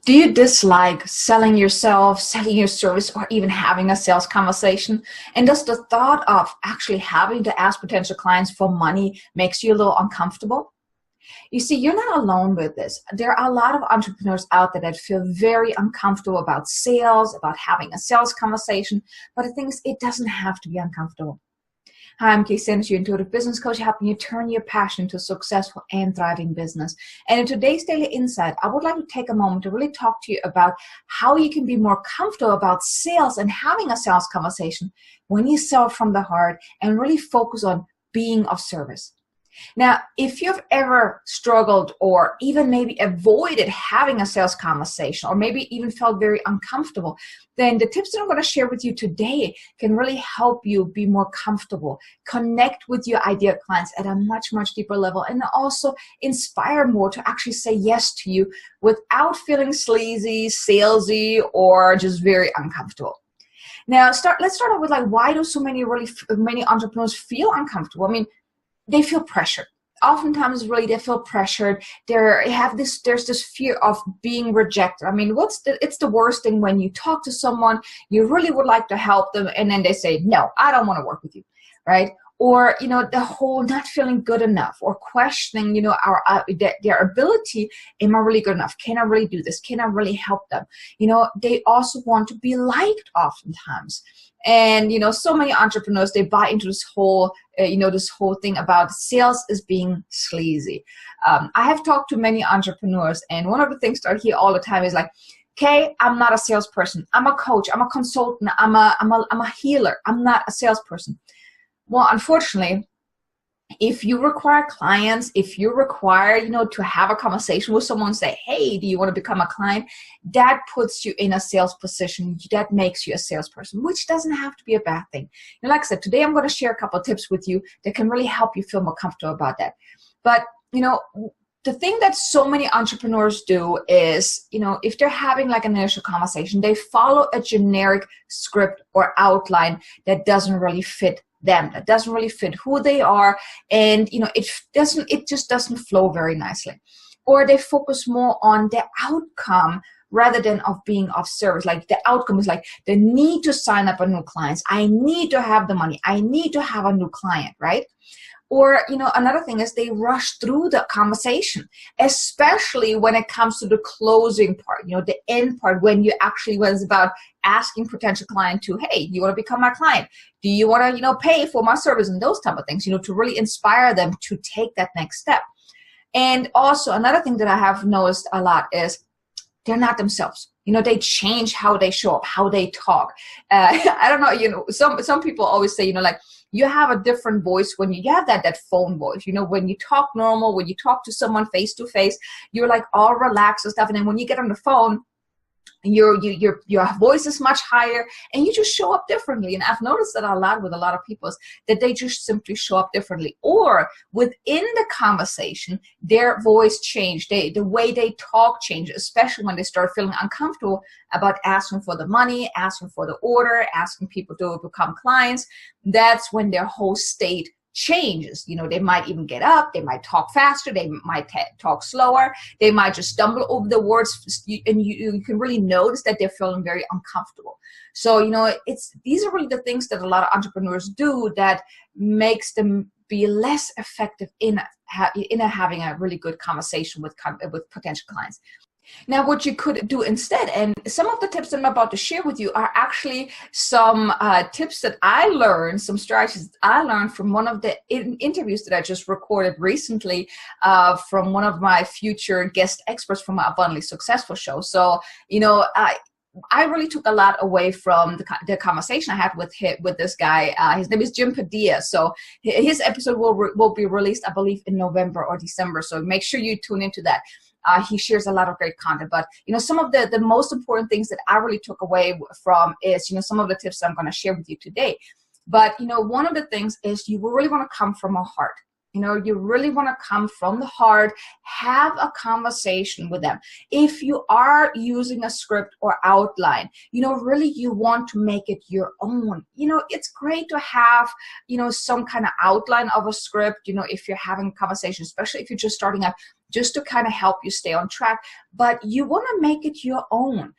Do you dislike selling yourself, selling your service, or even having a sales conversation? And does the thought of actually having to ask potential clients for money makes you a little uncomfortable? You see, you're not alone with this. There are a lot of entrepreneurs out there that feel very uncomfortable about sales, about having a sales conversation. But the thing is, it doesn't have to be uncomfortable. Hi, I'm Kay Sanders, your intuitive business coach, helping you turn your passion into a successful and thriving business. And in today's Daily Insight, I would like to take a moment to really talk to you about how you can be more comfortable about sales and having a sales conversation when you sell from the heart and really focus on being of service. Now, if you've ever struggled or even maybe avoided having a sales conversation or maybe even felt very uncomfortable, then the tips that I'm going to share with you today can really help you be more comfortable, connect with your ideal clients at a much, much deeper level, and also inspire more to actually say yes to you without feeling sleazy, salesy, or just very uncomfortable. Now, let's start off with why do so many entrepreneurs feel uncomfortable? I mean, they feel pressured. Oftentimes, really, they feel pressured. There's this fear of being rejected. I mean, it's the worst thing when you talk to someone, you really would like to help them, and then they say, no, I don't want to work with you, right? Or, the whole not feeling good enough or questioning, their ability. Am I really good enough? Can I really do this? Can I really help them? They also want to be liked oftentimes. And, so many entrepreneurs, they buy into this whole thing about sales as being sleazy. I have talked to many entrepreneurs, and one of the things that I hear all the time is like, okay, I'm not a salesperson. I'm a coach. I'm a consultant. I'm a healer. I'm not a salesperson. Well, unfortunately, if you require clients, if you require, to have a conversation with someone, say, hey, do you want to become a client? That puts you in a sales position. That makes you a salesperson, which doesn't have to be a bad thing. And like I said, today I'm going to share a couple of tips with you that can really help you feel more comfortable about that. But, the thing that so many entrepreneurs do is, if they're having an initial conversation, they follow a generic script or outline that doesn't really fit them, that doesn't really fit who they are, and it just doesn't flow very nicely. Or they focus more on the outcome rather than of being of service. Like the outcome is like the need to sign up a new clients. I need to have the money. I need to have a new client, right? Or, another thing is they rush through the conversation, especially when it comes to the closing part, the end part, when it's about asking potential client to, hey, you want to become my client? Do you want to, pay for my service and those type of things, to really inspire them to take that next step. And also another thing that I have noticed a lot is they're not themselves. They change how they show up, how they talk. I don't know, some people always say, you have a different voice when you have that phone voice. When you talk normal, when you talk to someone face to face, you're like all relaxed and stuff. And then when you get on the phone, your voice is much higher and you just show up differently. And I've noticed that a lot with a lot of people is that they just simply show up differently, or within the conversation their voice changed, the way they talk changes, especially when they start feeling uncomfortable about asking for the money, asking for the order, asking people to become clients. That's when their whole state changes. They might even get up, they might talk faster, they might talk slower, they might just stumble over the words, and you can really notice that they're feeling very uncomfortable. So, these are really the things that a lot of entrepreneurs do that makes them be less effective in having a really good conversation with potential clients. Now, what you could do instead, and some of the tips that I'm about to share with you are actually some tips that I learned, some strategies I learned from one of the interviews that I just recorded recently from one of my future guest experts from my Abundantly Successful show. So, I really took a lot away from the conversation I had with this guy. His name is Jim Padilla. So his episode will be released, I believe, in November or December. So make sure you tune into that. He shares a lot of great content. But, some of the most important things that I really took away from is, some of the tips that I'm going to share with you today. But, one of the things is you really want to come from a heart. You really want to come from the heart, have a conversation with them. If you are using a script or outline, really you want to make it your own. It's great to have, some kind of outline of a script, if you're having a conversation, especially if you're just starting out. just to kind of help you stay on track. But you want to make it your own,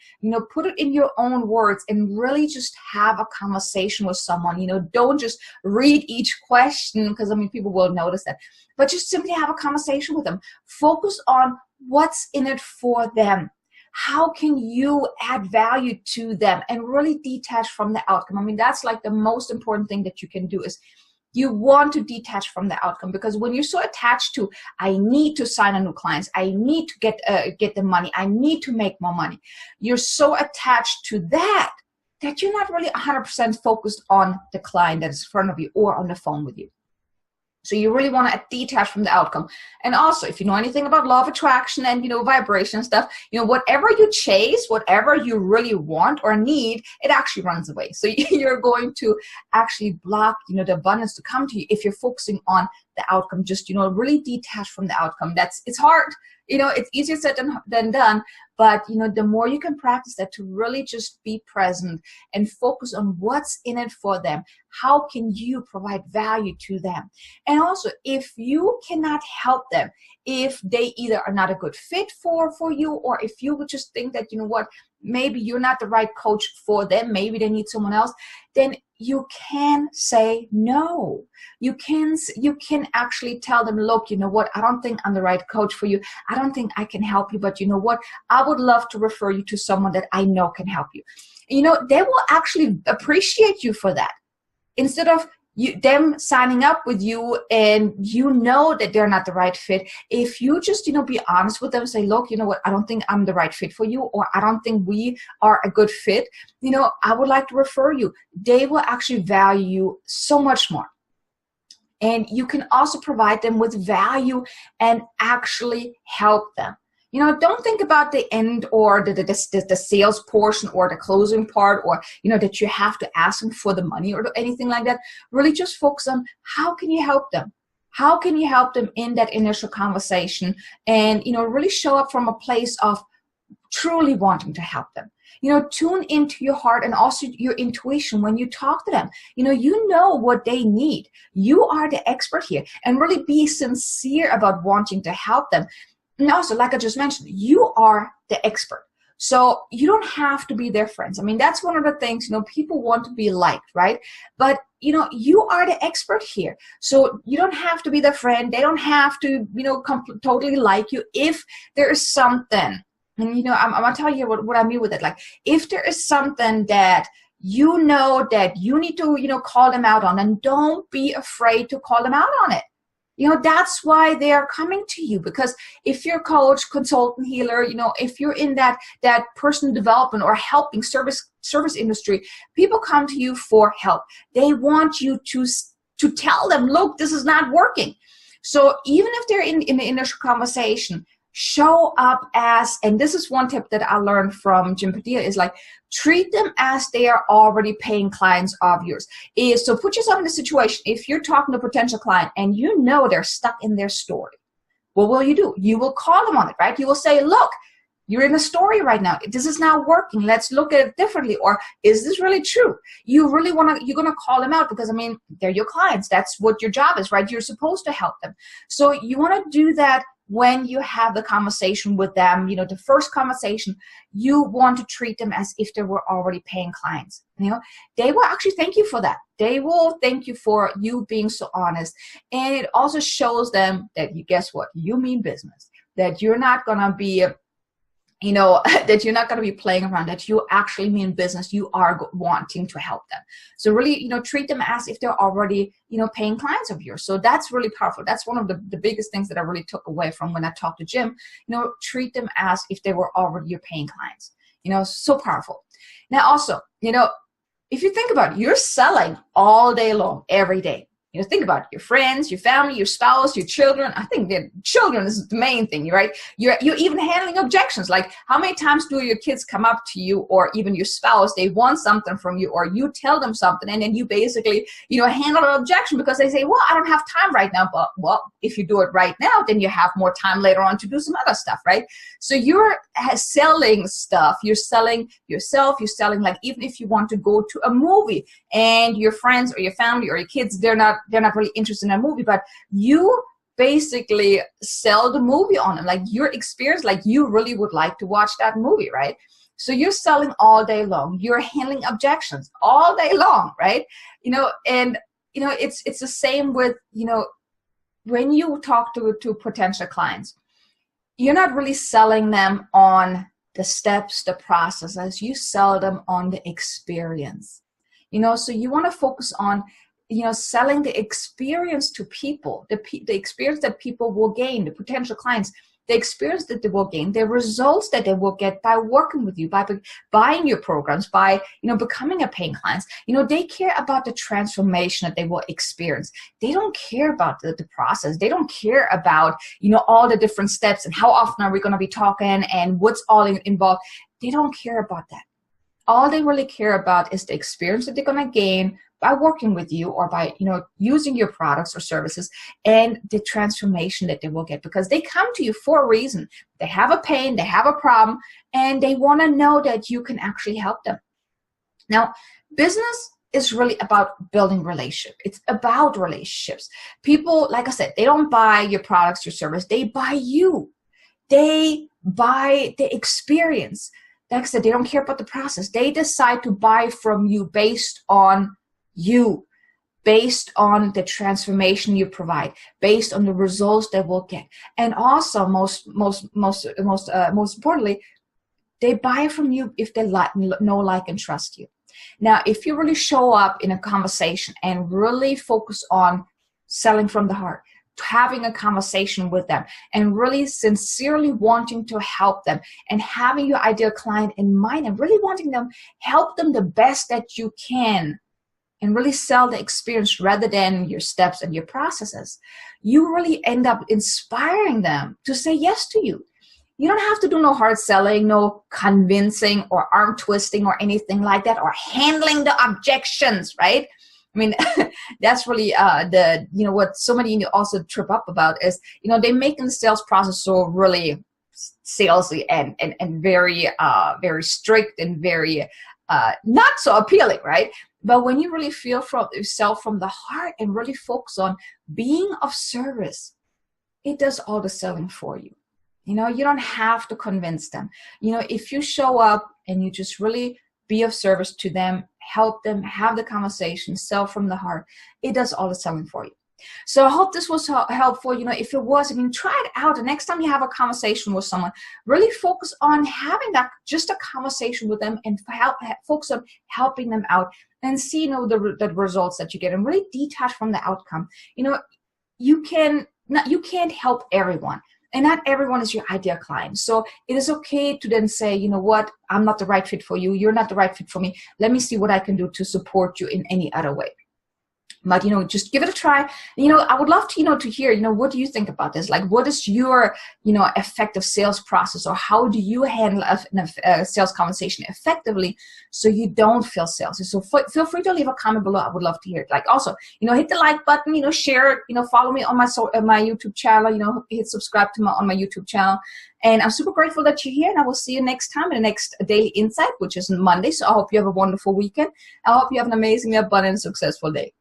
put it in your own words and really just have a conversation with someone. Don't just read each question, because people will notice that, but just simply have a conversation with them. Focus on what's in it for them. How can you add value to them, and really detach from the outcome? That's like the most important thing that you can do, is you want to detach from the outcome, because when you're so attached to, I need to sign a new clients, I need to get the money, I need to make more money, you're so attached to that you're not really 100% focused on the client that is in front of you or on the phone with you. So you really want to detach from the outcome. And also, if you know anything about law of attraction and, vibration and stuff, whatever you chase, whatever you really want or need, it actually runs away. So you're going to actually block, the abundance to come to you if you're focusing on the outcome. Just, really detach from the outcome. It's hard. It's easier said than done. But, the more you can practice that, to really just be present and focus on what's in it for them. How can you provide value to them? And also, if you cannot help them, if they either are not a good fit for you, or if you would just think that, maybe you're not the right coach for them, maybe they need someone else, then you can say no. You can actually tell them, look, I don't think I'm the right coach for you. I don't think I can help you, but I would love to refer you to someone that I know can help you. They will actually appreciate you for that. Instead of them signing up with you and that they're not the right fit, if you just be honest with them, say, look, I don't think I'm the right fit for you, or I don't think we are a good fit, I would like to refer you. They will actually value you so much more. And you can also provide them with value and actually help them. Don't think about the end or the sales portion or the closing part, or, that you have to ask them for the money or anything like that. Really just focus on, how can you help them? How can you help them in that initial conversation? And, really show up from a place of truly wanting to help them. Tune into your heart and also your intuition when you talk to them. You know what they need. You are the expert here, and really be sincere about wanting to help them. And also, like I just mentioned, you are the expert. So you don't have to be their friends. That's one of the things, people want to be liked, right? But, you are the expert here. So you don't have to be their friend. They don't have to, totally like you. If there is something, and, I'm going to tell you what I mean with it. Like, if there is something that that you need to, call them out on, and don't be afraid to call them out on it. That's why they are coming to you, because if you're a coach, consultant, healer, if you're in that personal development or helping service industry, people come to you for help. They want you to tell them, look, this is not working. So even if they're in the initial conversation, show up as, and this is one tip that I learned from Jim Padilla, is like, treat them as they are already paying clients of yours. So put yourself in the situation. If you're talking to a potential client and they're stuck in their story, what will you do? You will call them on it, right? You will say, look, you're in a story right now. This is not working. Let's look at it differently. Or is this really true? You're going to call them out, because they're your clients. That's what your job is, right? You're supposed to help them. So you want to do that when you have the conversation with them. The first conversation, you want to treat them as if they were already paying clients. They will actually thank you for that. They will thank you for you being so honest. And it also shows them that guess what? You mean business, that you're not going to be that you're not going to be playing around, that you actually mean business. You are wanting to help them. So really, treat them as if they're already, paying clients of yours. So that's really powerful. That's one of the biggest things that I really took away from when I talked to Jim. Treat them as if they were already your paying clients. So powerful. Now also, if you think about it, you're selling all day long, every day. Think about it. Your friends, your family, your spouse, your children. I think that children is the main thing, right? You're even handling objections. Like, how many times do your kids come up to you, or even your spouse, they want something from you, or you tell them something, and then you basically, handle an objection because they say, well, I don't have time right now. But, well, if you do it right now, then you have more time later on to do some other stuff, right? So you're selling stuff. You're selling yourself. You're selling, like, even if you want to go to a movie and your friends or your family or your kids, they're not really interested in a movie, but you basically sell the movie on them, like your experience, like you really would like to watch that movie, right? So you're selling all day long. You're handling objections all day long, right? And it's the same with, when you talk to potential clients, you're not really selling them on the steps, the processes. You sell them on the experience. So you want to focus on, selling the experience to people, the experience that people will gain, the potential clients, the experience that they will gain, the results that they will get by working with you, by buying your programs, by, becoming a paying client. They care about the transformation that they will experience. They don't care about the process. They don't care about, all the different steps and how often are we going to be talking and what's all involved. They don't care about that. All they really care about is the experience that they're going to gain by working with you, or by, using your products or services, and the transformation that they will get, because they come to you for a reason. They have a pain, they have a problem, and they want to know that you can actually help them. Now, business is really about building relationships. It's about relationships. People, like I said, they don't buy your products or service. They buy you. They buy the experience. Like I said, they don't care about the process. They decide to buy from you based on you, based on the transformation you provide, based on the results they will get. And also, most importantly, they buy from you if they know, like, and trust you. Now, if you really show up in a conversation and really focus on selling from the heart, having a conversation with them, and really sincerely wanting to help them, and having your ideal client in mind, and really wanting them, help them the best that you can, and really sell the experience rather than your steps and your processes, you really end up inspiring them to say yes to you. You don't have to do no hard selling, no convincing or arm twisting or anything like that, or handling the objections, right? I mean, that's really what so many also trip up about is, they making the sales process so really salesy and very, very strict and very not so appealing, right? But when you really feel sell from the heart and really focus on being of service, it does all the selling for you. You don't have to convince them. If you show up and you just really be of service to them, help them, have the conversation, sell from the heart, it does all the selling for you. So I hope this was helpful. If it was, try it out. The next time you have a conversation with someone, really focus on having just a conversation with them, and focus on helping them out, and see, the results that you get, and really detach from the outcome. You can't help everyone, and not everyone is your ideal client. So it is okay to then say, what, I'm not the right fit for you. You're not the right fit for me. Let me see what I can do to support you in any other way. But, just give it a try. I would love to, to hear, what do you think about this? Like, what is your, effective sales process, or how do you handle a sales conversation effectively so you don't feel salesy? So feel free to leave a comment below. I would love to hear it. Like, also, hit the like button, share it, follow me on my YouTube channel, hit subscribe on my YouTube channel. And I'm super grateful that you're here, and I will see you next time in the next Daily Insight, which is Monday. So I hope you have a wonderful weekend. I hope you have an amazingly abundant, successful day.